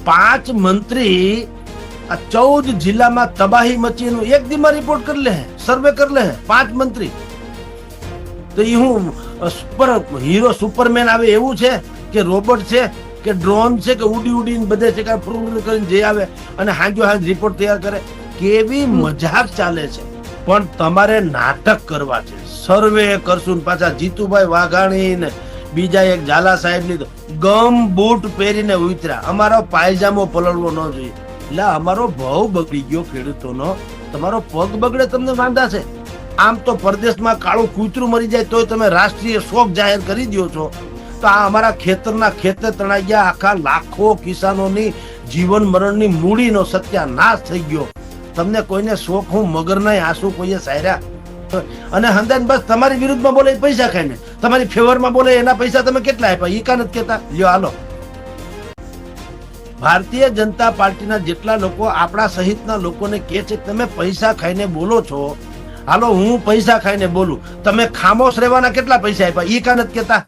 5 મંત્રી આ 14 જિલ્લામાં તબાહી મચી એનું એક દીમાં રિપોર્ટ કરી લે, સર્વે કરી લે 5 મંત્રી. તો એ હું હીરો સુપરમેન આવે એવું છે કે રોબોટ છે કે ડ્રોન છે કે ઉડી ઉડીને બધે છે કે કરીને જે આવે અને હાંજો હાંજ રિપોર્ટ તૈયાર કરે? કેવી મજાક ચાલે છે. પણ તમારે નાટક કરવા છે. સર્વે કરશું પાછા જીતુભાઈ વાઘાણી ને બીજા એક ઝાલા સાહેબ ની તો ગમ બૂટ પહેરીને ઉતર્યા. અમારો પાયજામો પલળવો ન જોઈએ. એટલે અમારો ભાવ બગડી ગયો ખેડૂતોનો. તમારો પગ બગડે તમને વાંધા છે? આમ તો પરદેશમાં કાળું કૂતરું મરી જાય તોય તમે રાષ્ટ્રીય શોક જાહેર કરી દો છો. તો આ અમારા ખેતરના ખેતર તણાઈ ગયા. આખા લાખો કિસાનોની જીવન મરણની મૂડીનો સત્યાનાશ થઈ ગયો. તમને કોઈને શોખ હું મગર નહીં આંસુ કોઈએ સાર્યા? અને હંદાન બસ તમારી વિરુદ્ધમાં બોલે પૈસા ખાઈને, તમારી ફેવરમાં બોલે એના પૈસા તમે કેટલા આપ્યા ઈ કા નથી કેતા? લ્યો હાલો. ભારતીય જનતા પાર્ટીના જેટલા લોકો આપણા સહિતના લોકોને કહે છે તમે પૈસા ખાઈને બોલો છો, હાલો હું પૈસા ખાઈને બોલું, તમે ખામોશ રહેવાના કેટલા પૈસા આપ્યા ઈ કા નથી કેતા?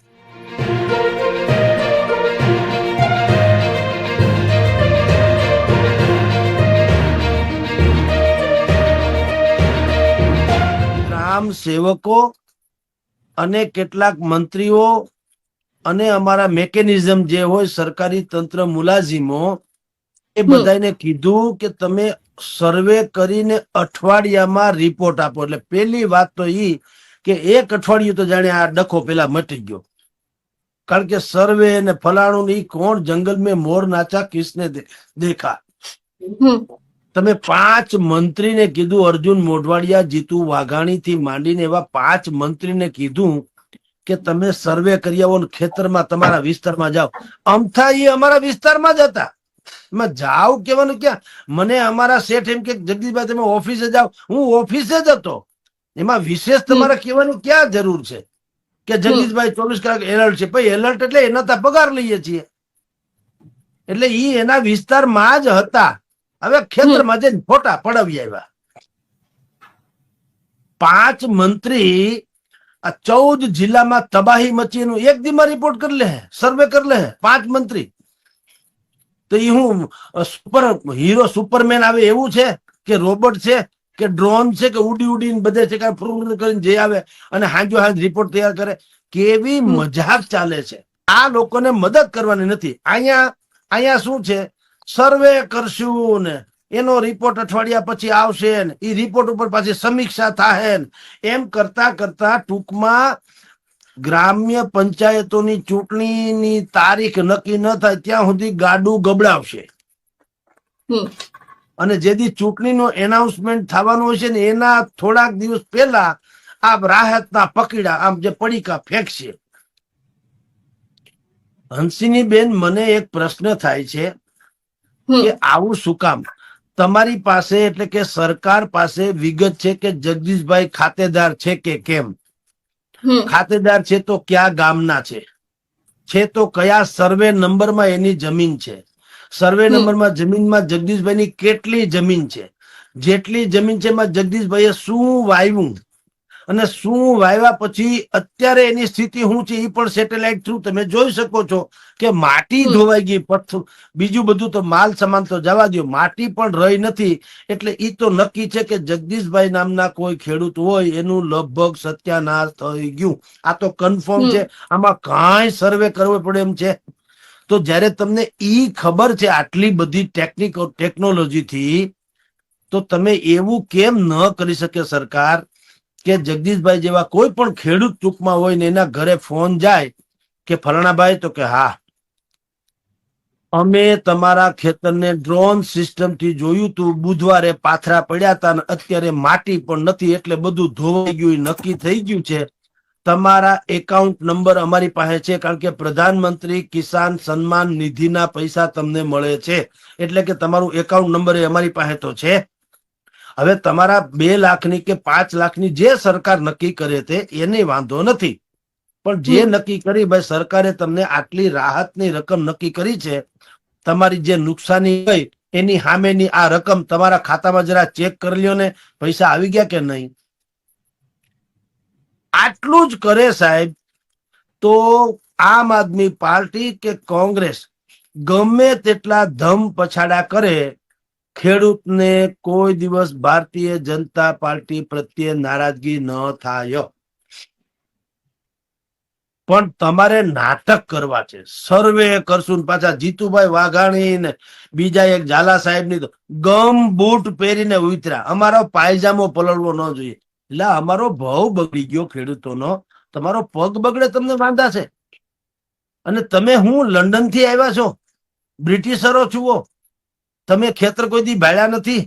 ગ્રામ સેવકો અને કેટલાક મંત્રીઓ અને અમારા મેકેનિઝમ જે હોય સરકારી તંત્ર મુલાઝીમો એ બધાને કીધું કે તમે સર્વે કરીને અઠવાડિયામાં રિપોર્ટ આપો. એટલે પેલી વાત તો ઈ કે એક અઠવાડિયું તો જાણે આ ડખો પેલા મટી ગયો. કારણ કે સર્વે ને ફલાણું ની કોણ જંગલ મેં મોર નાચા કિસને દેખા. તમે 5 મંત્રીને કીધું, અર્જુન મોઢવાડિયા, જીતુ વાઘાણી થી માંડીને એવા 5 મંત્રીને કીધું કે તમે સર્વે કરી આવો, ખેતરમાં તમારા વિસ્તારમાં જાઓ. અમથા એ અમારા વિસ્તારમાં જ હતા. એમાં જાવ કેવાનું ક્યાં? મને અમારા શેઠ એમ કે જગદીશભાઈ તમે ઓફિસે જાઓ, હું ઓફિસે જ હતો. એમાં વિશેષ તમારે કહેવાની ક્યાં જરૂર છે કે જગદીશભાઈ 24 કલાક એલર્ટ છે? ભાઈ એલર્ટ એટલે એના તો પગાર લઈએ છીએ. એટલે ઈ એના વિસ્તારમાં જ હતા. હવે ખેતરમાં જઈને ફોટા પડાવી આવ્યા. 5 મંત્રી આ 14 જિલ્લામાં તબાહી મચી એનું એક દીમાં રિપોર્ટ કરી લે, સર્વે કરી લે 5 મંત્રી. તો એ હું હીરો સુપરમેન આવે એવું છે કે રોબોટ છે કે ડ્રોન છે કે ઉડી ઉડીને બધે છે કે કરીને જે આવે અને હાંજો હાંજ રિપોર્ટ તૈયાર કરે? કેવી મજાક ચાલે છે. આ લોકોને મદદ કરવાની નથી. અહીંયા શું છે? સર્વે કરશું ને એનો રિપોર્ટ અઠવાડિયા પછી આવશે ને એ રિપોર્ટ ઉપર પાછી સમીક્ષા થાય ને એમ કરતા કરતા ટૂંકમાં ગ્રામ્ય પંચાયતોની ચૂંટણીની તારીખ નક્કી ન થાય ત્યાં સુધી ગાડું ગબડાવશે. અને જેથી ચૂંટણીનું એનાઉન્સમેન્ટ થવાનું હોય છે ને એના થોડાક દિવસ પહેલા આ રાહતના પકીડા આમ જે પડીકા ફેંકશે. હંસિની બેન, મને એક પ્રશ્ન થાય છે કે આવું શું કામ? તમારી પાસે એટલે કે સરકાર પાસે વિગત છે કે જગદીશભાઈ ખાતેદાર છે કે કેમ? ખાતેદાર છે તો કયા ગામના છે તો કયા સર્વે નંબરમાં એની જમીન છે? સર્વે નંબરમાં જમીનમાં જગદીશભાઈની કેટલી જમીન છે? જેટલી જમીન છે એમાં જગદીશભાઈએ શું વાવ્યું અને શું વાવ્યા પછી અત્યારે એની સ્થિતિ શું છે એ પણ સેટેલાઇટ થ્રુ તમે જોઈ શકો છો કે માટી ધોવાઈ ગઈ, પથ્થર બીજું બધું તો માલ સામાન તો જવા દો, માટી પણ રહી નથી. એટલે એ તો નક્કી છે કે જગદીશભાઈ નામના કોઈ ખેડૂત હોય એનું લગભગ સત્યાનાશ થઈ ગયું. આ તો કન્ફર્મ છે. આમાં કાંઈ સર્વે કરવો પડે એમ છે? તો જયારે તમને ઈ ખબર છે આટલી બધી ટેકનોલોજી થી, તો તમે એવું કેમ ન કરી શકે સરકાર કે જગદીશભાઈ જેવા કોઈ પણ ખેડૂત ટૂંકમાં હોય ને એના ઘરે ફોન જાય કે ફલાણાભાઈ, તો કે હા અમે તમારા ખેતરને ડ્રોન સિસ્ટમ થી જોયું તું, બુધવારે પાથરા પડ્યા હતા અને અત્યારે માટી પણ નથી એટલે બધું ધોવાઈ ગયું, નક્કી થઈ ગયું છે. તમારા એકાઉન્ટ નંબર અમારી પાસે છે કારણ કે પ્રધાનમંત્રી કિસાન સન્માન નિધિના પૈસા તમને મળે છે એટલે કે તમારું એકાઉન્ટ નંબર એ અમારી પાસે તો છે. હવે તમારા 2 લાખની કે 5 લાખની જે સરકાર નક્કી કરે તે એને વાંધો નથી, પણ જે નક્કી કરી ભાઈ સરકારે તમને આટલી રાહતની રકમ નક્કી કરી છે, તમારી જે નુકસાની હોય એની સામેની આ રકમ તમારા ખાતામાં જરા ચેક કરી લ્યો ને, પૈસા આવી ગયા કે નહીં. આટલું જ કરે સાહેબ તો આમ આદમી પાર્ટી કે કોંગ્રેસ ગમે તેટલા ધમ પછાડા કરે, ખેડૂતને કોઈ દિવસ ભારતીય જનતા પાર્ટી પ્રત્યે નારાજગી ન થાય. પણ તમારે નાટક કરવા છે, સર્વે કરશું. પાછા જીતુભાઈ વાઘાણી ને બીજા એક ઝાલા સાહેબ ની તો ગમ બૂટ પહેરીને ઉતર્યા, અમારો પાયજામો પલળવો ન જોઈએ. એટલે અમારો ભાવ બગડી ગયો ખેડૂતોનો, તમારો પગ બગડે તમને વાંધા છે. અને તમે હું લંડન થી આવ્યા છો, બ્રિટિશરો છુઓ, તમે ખેતર કોઈ દી ભાળ્યા નથી.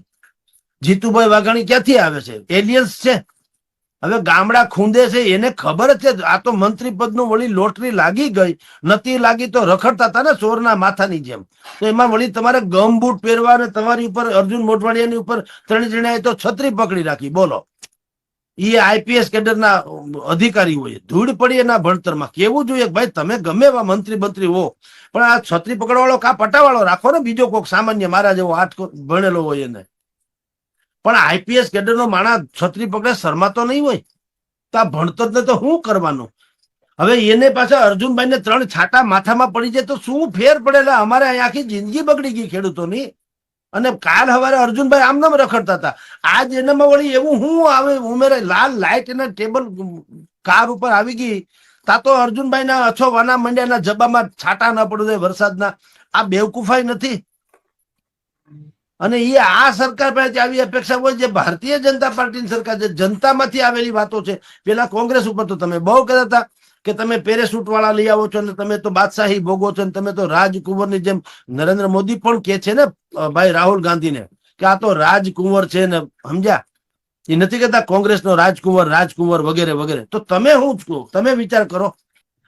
જીતુભાઈ વાઘાણી ક્યાંથી આવે છે? એલિયન્સ છે. હવે ગામડા ખૂંદે છે એને ખબર જ છે આ તો મંત્રી પદનું વળી લોટરી લાગી ગઈ, નથી લાગી તો રખડતા હતા ને ચોરના માથાની જેમ. તો એમાં વળી તમારે ગમ બૂટ પહેરવા અને તમારી ઉપર અર્જુન મોઢવાડિયાની ઉપર ત્રણ જણાએ તો છત્રી પકડી રાખી. બોલો, એ આઈપીએસ કેડરના અધિકારી હોય, ધૂળ પડી એના ભણતરમાં. કેવું જોઈએ કે ભાઈ તમે ગમે એવા મંત્રી હો, પણ આ છત્રી પકડવાળો કા પટાવાળો રાખો ને, બીજો કોઈક સામાન્ય મારા જેવો આઠ ભણેલો હોય એને. પણ આઈપીએસ કેડર નો માણસ છત્રી પકડે શરમાતો નહીં હોય તો આ ભણતર ને તો શું કરવાનું? હવે એને પાછા અર્જુનભાઈ ને 3 છાટા માથામાં પડી જાય તો શું ફેર પડેલા? અમારે આખી જિંદગી બગડી ગઈ ખેડૂતોની. અને કાલ હવારે અર્જુનભાઈ આમ નામ રખડતા હતા, આજ એનામાં વળી એવું હું આવે ઉમેરે, લાલ લાઈટ એના ટેબલ કાર ઉપર આવી ગઈ, તા તો અર્જુનભાઈ ના અછો વાના મંડ્યાના જબામાં છાટા ના પડે વરસાદના. આ બેવકૂફાઈ નથી. અને એ આ સરકાર પાસે આવી અપેક્ષા હોય, જે ભારતીય જનતા પાર્ટીની સરકાર છે, જનતામાંથી આવેલી વાતો છે. પેલા કોંગ્રેસ ઉપર તો તમે બહુ કહેતા હતા કે તમે પેરેસૂટ વાળા લઈ આવો છો અને તમે તો બાદશાહી ભોગવો છો, તમે તો રાજકુંવરની જેમ. નરેન્દ્ર મોદી પણ કે છે ને ભાઈ રાહુલ ગાંધીને કે આ તો રાજકુંવર છે ને, સમજ્યા? એ નથી કહેતા કોંગ્રેસનો રાજકુંવર વગેરે વગેરે. તો તમે શું છો? તમે વિચાર કરો.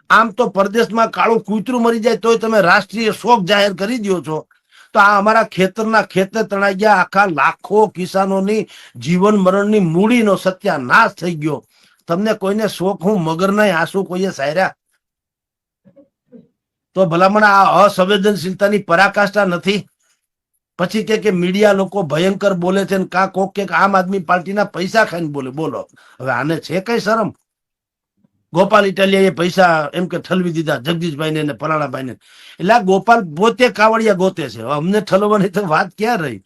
આમ તો પરદેશમાં કાળું કૂતરું મરી જાય તોય તમે રાષ્ટ્રીય શોક જાહેર કરી દો છો. તો આ અમારા ખેતરના ખેતર તણાઈ ગયા, આખા લાખો કિસાનોની જીવન મરણની મૂડીનો સત્યાનાશ થઈ ગયો. તમને કોઈને શોખ હું મગરના આંસુ કોઈએ સાર્યા? તો ભલામણ આ અસંવેદનશીલતાની પરાકાષ્ઠા નથી? પછી કે મીડિયા લોકો ભયંકર બોલે છે, કા કોક કે આમ આદમી પાર્ટીના પૈસા ખાઈને બોલે. બોલો, હવે આને છે કઈ શરમ? ગોપાલ ઇટાલિયાએ પૈસા એમ કે ઠલવી દીધા જગદીશભાઈ ને પરાણાભાઈ ને. એટલે ગોપાલ પોતે કાવડિયા ગોતે છે. અમને ઠલવવાની તો વાત ક્યાં રહી?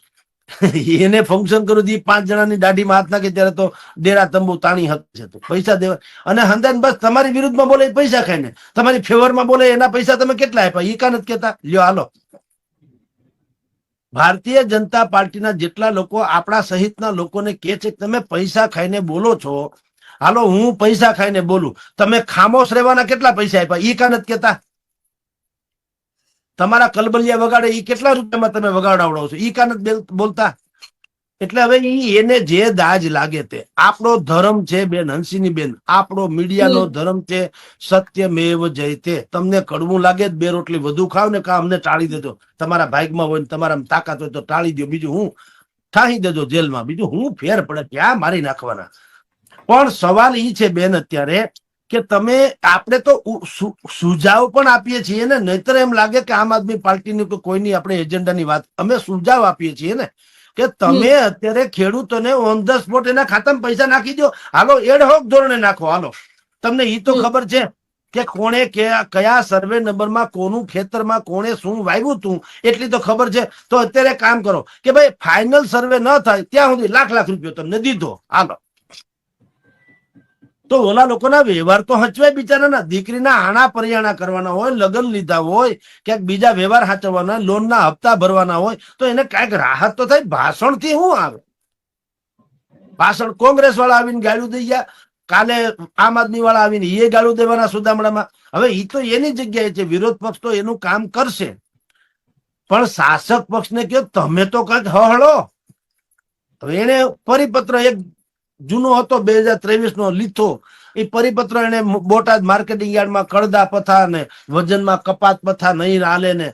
એને ફંક્શન કર્યું 5 જણાની દાઢીમાં હાથ નાખે ત્યારે તો ડેરા તંબુ તાણી છે. તો પૈસા દેવા અને હંદાન બસ તમારી વિરુદ્ધમાં બોલે પૈસા ખાઈને, તમારી ફેવરમાં બોલે એના પૈસા તમે કેટલા આપ્યા? ઈ કા નથી કેતા? લ્યો હાલો. ભારતીય જનતા પાર્ટીના જેટલા લોકો આપણા સહિતના લોકોને કે છે કે તમે પૈસા ખાઈને બોલો છો, હાલો હું પૈસા ખાઈને બોલું, તમે ખામોશ રહેવાના કેટલા પૈસા આપ્યા? ઈ કા નથી કેતા? તમારા કલબલિયા વગાડે ઈ કેટલા રૂપિયામાં તમે વગાડાવડો છો? ઈ કા નથી બોલતા? એટલે હવે એને જે દાજ લાગે તે. આપણો ધર્મ છે બેન હંસિની બેન, આપણો મીડિયાનો ધર્મ છે સત્યમેવ જયતે. તમને કડવું લાગે 2 રોટલી વધુ ખાવ ને કા અમને ટાળી દેજો. તમારા ભાગમાં હોય ને તમારા તાકાત હોય તો ટાળી દો, બીજું હું ઠાહી દેજો જેલમાં. બીજું હું ફેર પડે? ક્યાં મારી નાખવાના? પણ સવાલ ઈ છે બેન અત્યારે કે તમે, આપણે તો સુઝાવ પણ આપીએ છીએ ને, નહીતર એમ લાગે કે આમ આદમી પાર્ટીની કોઈની આપણે એજન્ડાની વાત, અમે સુઝાવ આપીએ છીએ ને કે તમે અત્યારે ખેડૂતોને ઓન ધ સ્પોટ એના ખાતામાં પૈસા નાખી દો. હાલો એડહોક ધોરણે નાખો. હાલો, તમને ઈ તો ખબર છે કે કોણે કયા સર્વે નંબરમાં કોનું ખેતરમાં કોણે શું વાવ્યું હતું, એટલી તો ખબર છે. તો અત્યારે કામ કરો કે ભાઈ ફાઇનલ સર્વે ન થાય ત્યાં સુધી લાખ રૂપિયો તમને દીધો. હાલો, તો ઓલા લોકોના વ્યવહાર તો હચવાય બિચારાના. દીકરીના આણા પરિયાણા કરવાના હોય, લગ્ન લીધા હોય, ક્યાંક બીજા વ્યવહાર સાચવવાના, લોનના હપ્તા ભરવાના હોય, તો એને કાંઈક રાહત તો થાય. ભાષણથી શું આવે? ભાષણ કોંગ્રેસ વાળા આવીને ગાળું દઈ ગયા, કાલે આમ આદમી વાળા આવીને એ ગાળું દેવાના સુદામડામાં. હવે એ તો એની જગ્યાએ છે, વિરોધ પક્ષ તો એનું કામ કરશે, પણ શાસક પક્ષને કહો તમે તો કંઈક હળો. હવે એને પરિપત્ર એક જૂનો હતો 2023 નો લીધો, એ પરિપત્ર એને બોટાદ માર્કેટિંગ યાર્ડમાં કડદા પથા ને વજનમાં કપાત પથા નહીં હાલે ને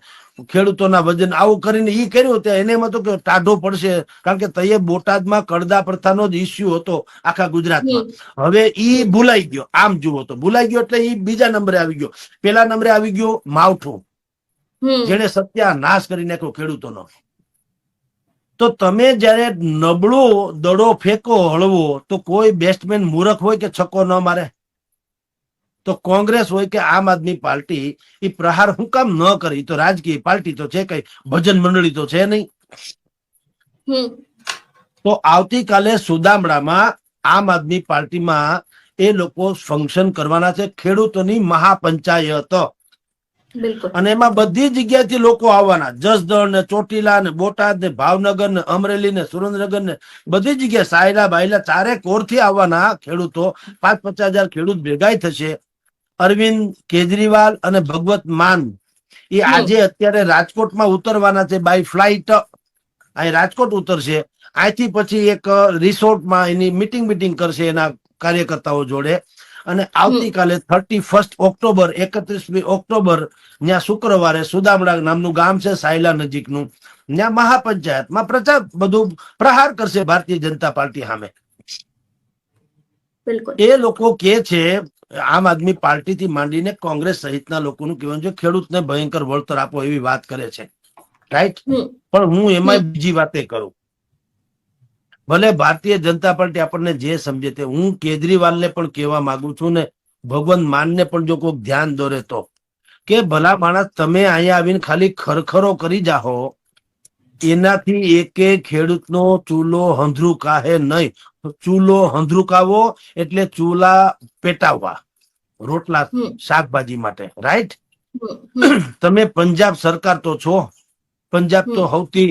ખેડૂતોના વજન આવું કરીને ઈ કર્યું. ત્યાં એને એમાં તો કે ટાઢો પડશે, કારણ કે તઈએ બોટાદમાં કડદા પ્રથાનો જ ઇસ્યુ હતો આખા ગુજરાતમાં. હવે ઈ ભૂલાઈ ગયો. આમ જુઓ તો ભૂલાઈ ગયો એટલે ઈ બીજા નંબરે આવી ગયો. પેલા નંબરે આવી ગયો માવઠું, જેને સત્યાનાશ કરી નાખ્યો ખેડૂતોનો. તો તમે જયારે નબળો દડો ફેંકો હળવો, તો કોઈ બેટ્સમેન મૂર્ખ હોય કે છક્કો ન મારે? તો કોંગ્રેસ હોય કે આમ આદમી પાર્ટી એ પ્રહાર હું કામ ન કરી? તો રાજકીય પાર્ટી તો છે, કઈ ભજન મંડળી તો છે નહીં. તો આવતીકાલે સુદામડામાં આમ આદમી પાર્ટીમાં એ લોકો ફંક્શન કરવાના છે, ખેડૂતોની મહાપંચાયત. અને એમાં બધી જગ્યાએથી લોકો આવવાના, જસદણ ને ચોટીલા ને બોટાદ ને ભાવનગર ને અમરેલી ને સુરેન્દ્રનગર ને બધી જગ્યાએ સાયલા બાયલા ચારે કોરથી આવવાના ખેડૂતો. 50,000 ખેડૂત ભેગા થશે. અરવિંદ કેજરીવાલ અને ભગવત માન એ આજે અત્યારે રાજકોટમાં ઉતરવાના છે બાય ફ્લાઇટ. અહીં રાજકોટ ઉતરશે. અહીંથી પછી એક રિસોર્ટમાં એની મીટિંગ કરશે એના કાર્યકર્તાઓ જોડે. અને આવતીકાલે 31 ઓક્ટોબર 31મી ઓક્ટોબર ત્યાં શુક્રવારે સુદામડા નામનું ગામ છે સાયલા નજીકનું, ત્યાં મહાપંચાયતમાં પ્રચાર બધું પ્રહાર કરશે ભારતીય જનતા પાર્ટી સામે. એ લોકો કે છે, આમ આદમી પાર્ટી થી માંડીને કોંગ્રેસ સહિતના લોકોનું કહેવાનું છે ખેડૂતને ભયંકર વળતર આપો એવી વાત કરે છે, રાઈટ? પણ હું એમાં બીજી વાતે કરું. ભલે ભારતીય જનતા પાર્ટી આપણને જે સમજે તે, હું કેજરીવાલને પણ કહેવા માંગુ છું ને ભગવંત માનને પણ જો કોઈ ધ્યાન દોરે તો, કે ભલા માણસ તમે અહીંયા આવીને ખાલી ખરખરો કરી જાઓ, એનાથી એકે ખેડૂતનો ચૂલો હંધરુકાહે નહીં. ચૂલો હંધરુકાવો એટલે ચૂલા પેટાવવા, રોટલા શાકભાજી માટે, રાઈટ? તમે પંજાબ સરકાર તો છો. પંજાબ તો સૌથી,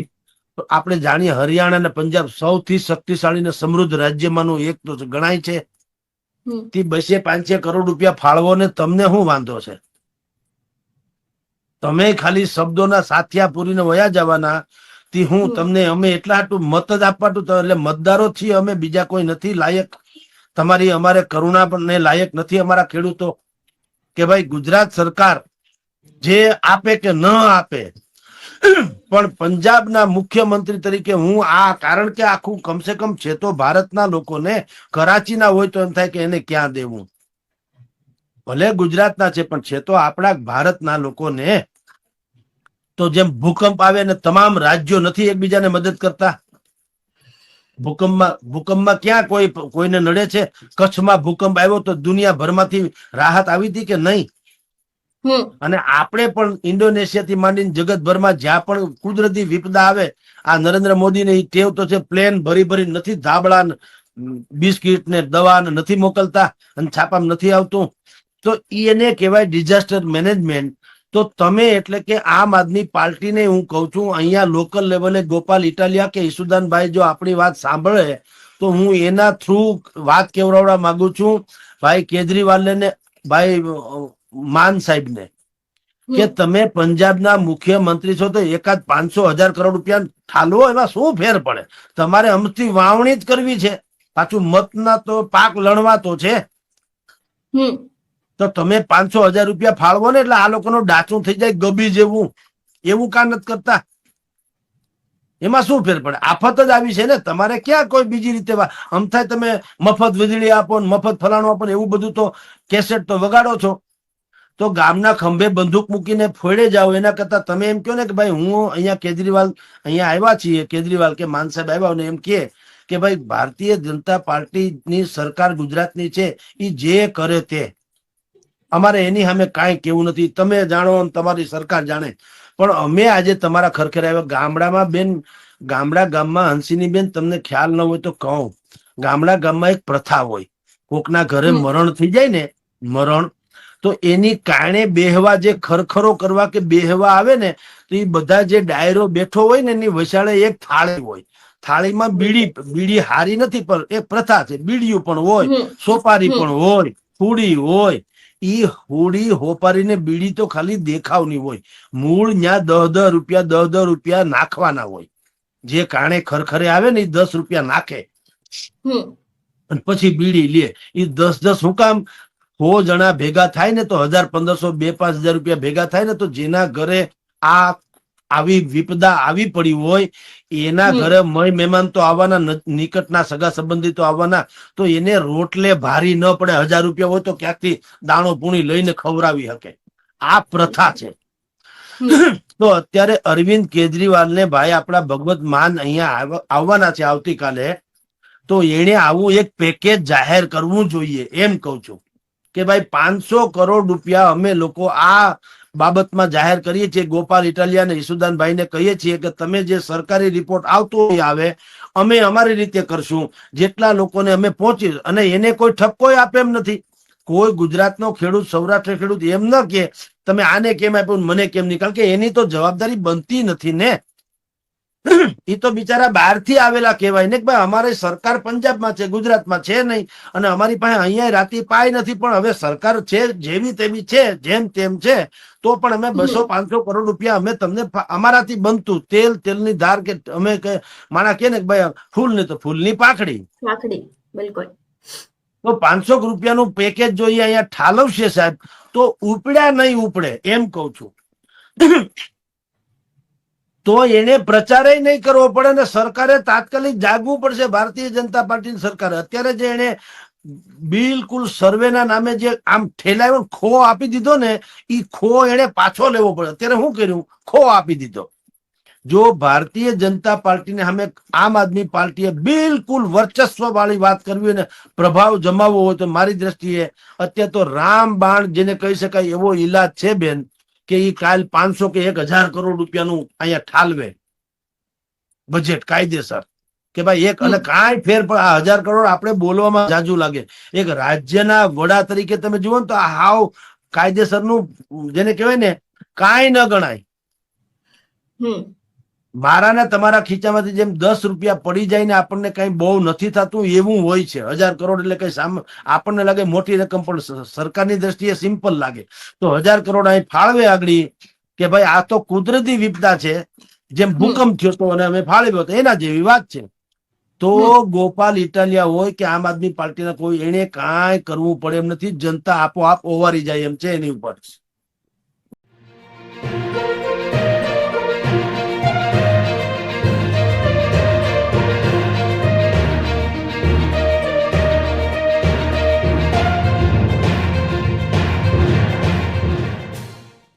આપણે જાણીએ હરિયાણા અને પંજાબ સૌથી શક્તિશાળી ને સમૃદ્ધ રાજ્યમાંનું એક તો ગણાય છે. તે 200-500 કરોડ રૂપિયા ફાળવો ને તમને શું વાંધો છે? તમે ખાલી શબ્દોના સાથિયા પૂરીને વયા જવાના. તે હું તમને અમે એટલા હાટું મત જ આપવાટું, એટલે મતદારો છીએ અમે, બીજા કોઈ નથી લાયક. તમારી અમારે કરુણા પણ લાયક નથી અમારા ખેડૂતો, કે ભાઈ ગુજરાત સરકાર જે આપે કે ન આપે. પણ પંજાબના મુખ્યમંત્રી તરીકે હું આ, કારણ કે આખું કમસે કમ છે તો ભારતના લોકોને, કરાચીના હોય તો એમ થાય કે એને ક્યાં દેવું. ભલે ગુજરાતના છે પણ છે તો આપણા ભારતના લોકોને. તો જેમ ભૂકંપ આવે ને તમામ રાજ્યો નથી એકબીજાને મદદ કરતા. ભૂકંપમાં ક્યાં કોઈને નડે છે? કચ્છમાં ભૂકંપ આવ્યો તો દુનિયાભરમાંથી રાહત આવી હતી કે નહીં? અને આપણે પણ ઇન્ડોનેશિયા થી માંડીને જગતભરમાં જ્યાં પણ કુદરતી વિપદા આવે, આ નરેન્દ્ર મોદી ને ટેવ તો છે, પ્લેન ભરી નથી ધાબળા બિસ્કીટ ને દવા નથી મોકલતા અને છાપામાં નથી આવતું. તો એને કહેવાય ડિઝાસ્ટર મેનેજમેન્ટ. તો તમે એટલે કે આમ આદમી પાર્ટીને હું કઉ છું, અહીંયા લોકલ લેવલે ગોપાલ ઇટાલિયા કે ઈસુદાનભાઈ જો આપણી વાત સાંભળે તો હું એના થ્રુ વાત કેવડાવવા માંગુ છું ભાઈ કેજરીવાલ ને, ભાઈ માન સાહેબ ને, કે તમે પંજાબના મુખ્યમંત્રી છો તો એકાદ 500,000 કરોડ રૂપિયા ઠાલવો, એમાં શું ફેર પડે? તમારે અમથી વાવણી જ કરવી છે, પાછું મતના તો પાક લણવા તો છે. તો તમે 500,000 રૂપિયા ફાળવો ને એટલે આ લોકોનું ડાચું થઈ જાય ગબી જેવું. એવું કા નથી કરતા? એમાં શું ફેર પડે? આફત જ આવી છે ને, તમારે ક્યાં કોઈ બીજી રીતે આમ થાય તમે મફત વીજળી આપો ને મફત ફલાણું આપો ને એવું બધું તો કેસેટ તો વગાડો છો. તો ગામના ખંભે બંદૂક મૂકીને ફોડે જાઓ એના કરતા તમે એમ કહો ને કે ભાઈ હું અહીંયા કેજરીવાલ અહીંયા આવ્યા છીએ, કેજરીવાલ કે માન સાહેબ આવ્યા ને એમ કે ભાઈ ભારતીય જનતા પાર્ટીની સરકાર ગુજરાતની છે, એ જે કરે તે અમારે એની સામે કાંઈ કેવું નથી. તમે જાણો તમારી સરકાર જાણે, પણ અમે આજે તમારા ખરખેર આવ્યા. ગામડામાં બેન, ગામમાં હંસીની બેન, તમને ખ્યાલ ન હોય તો કહું, ગામમાં એક પ્રથા હોય, કોકના ઘરે મરણ થઈ જાય ને, મરણ, તો એની કારણે બેહવા, જે ખરખરો કરવા કે બેહવા આવે ને, તો એ બધા જે ડાયરો બેઠો હોય ને એની વસાળે એક થાળી હોય. થાળીમાં બીડી હારી નથી પણ એક પ્રથા છે, બીડીયું પણ હોય, સોપારી પણ હોય, હુડી હોય. ઈ હુડી હોપારીને બીડી તો ખાલી દેખાવની હોય, મૂળ ત્યાં 10 રૂપિયા નાખવાના હોય. જે કારણે ખરખરે આવે ને એ 10 રૂપિયા નાખે અને પછી બીડી લે. એ 10 શું કામ? 100 જણા ભેગા થાય ને તો 1,000-1,500 2,000-5,000 રૂપિયા ભેગા થાય ને, તો જેના ઘરે આ આવી વિપદા આવી પડી હોય એના ઘરે મહેમાન તો આવવાના, નિકટના સગા સંબંધી તો આવવાના, તો એને રોટલે ભારી ન પડે. 1,000 રૂપિયા હોય તો ક્યાંકથી દાણો પૂણી લઈને ખવડાવી શકે. આ પ્રથા છે. તો અત્યારે અરવિંદ કેજરીવાલ ને ભાઈ આપણા ભગવત માન અહીંયા આવવાના છે આવતીકાલે, તો એને આવું એક પેકેજ જાહેર કરવું જોઈએ એમ કઉ છું. કે ભાઈ 500 કરોડ રૂપિયા અમે લોકો આ બાબતમાં જાહેર કરીએ છીએ. ગોપાલ ઇટાલિયા અને ઈસુદાનભાઈ ને કહીએ છીએ કે તમે જે સરકારી રિપોર્ટ આવતો આવે અમે અમારી રીતે કરશું, જેટલા લોકોને અમે પહોંચી. અને એને કોઈ ઠપકો આપે એમ નથી. કોઈ ગુજરાતનો ખેડૂત, સૌરાષ્ટ્ર ખેડૂત એમ ન કે તમે આને કેમ આપ્યું મને કેમ નહીં, કારણ કે એની તો જવાબદારી બનતી નથી ને. એ તો બિચારા બહારથી આવેલા કહેવાય ને કે ભાઈ અમારી સરકાર પંજાબમાં છે, ગુજરાતમાં છે નહીં, અને અમારી પાસે અહીંયા રાતી પાય નથી, પણ હવે સરકાર છે જેવી તેવી છે, જેમ તેમ છે, તો પણ અમે 200-500 કરોડ રૂપિયા અમે તમને અમારાથી બનતું તેલ, તેલની ધાર કે અમે કે માણા કે ને કે ભાઈ ફૂલ ને તો ફૂલની પાખડી. બિલકુલ. તો 500 રૂપિયાનું પેકેજ જોઈએ અહીંયા ઠાલવશે સાહેબ, તો ઉપડ્યા નહીં ઉપડે એમ કઉ છું. તો એને પ્રચારે નહીં કરવો પડે ને સરકારે તાત્કાલિક જાગવું પડશે. ભારતીય જનતા પાર્ટીની સરકારે અત્યારે જે એને બિલકુલ સર્વેના નામે જે આમ ઠેલાયો ખો આપી દીધો ને, એ ખો એને પાછો લેવો પડે. અત્યારે શું કર્યું? ખો આપી દીધો. જો ભારતીય જનતા પાર્ટીને સામે આમ આદમી પાર્ટીએ બિલકુલ વર્ચસ્વ વાળી વાત કરવી હોય ને પ્રભાવ જમાવવો હોય તો મારી દ્રષ્ટિએ અત્યારે તો રામબાણ જેને કહી શકાય એવો ઈલાજ છે બેન, કે એ કાલ 500 કે 1000 કરોડ રૂપિયાનું અહીંયા ઠાલવે બજેટ કાયદેસર, કે ભાઈ એક અને કાંઈ ફેર પણ આ 1000 કરોડ આપણે બોલવામાં જાજુ લાગે. એક રાજ્યના વડા તરીકે તમે જુઓ ને તો આ હાવ કાયદેસરનું જેને કહેવાય ને કાંઈ ન ગણાય. મારા ને તમારા ખીચામાંથી જેમ 10 રૂપિયા પડી જાય ને આપણને કઈ બહુ નથી થતું એવું હોય છે. 1000 કરોડ એટલે કઈ સામે આપણને લાગે મોટી રકમ, પણ સરકારની દ્રષ્ટિએ સિમ્પલ લાગે. તો 1000 કરોડ અહીં ફાળવે આગળ કે ભાઈ આ તો કુદરતી વિપદા છે, જેમ ભૂકંપ થયો તો અને અમે ફાળવ્યો તો એના જેવી વાત છે. તો ગોપાલ ઇટાલિયા હોય કે આમ આદમી પાર્ટીના કોઈ, એને કાંઈ કરવું પડે એમ નથી. જનતા આપોઆપ ઓવારી જાય એમ છે એની ઉપર.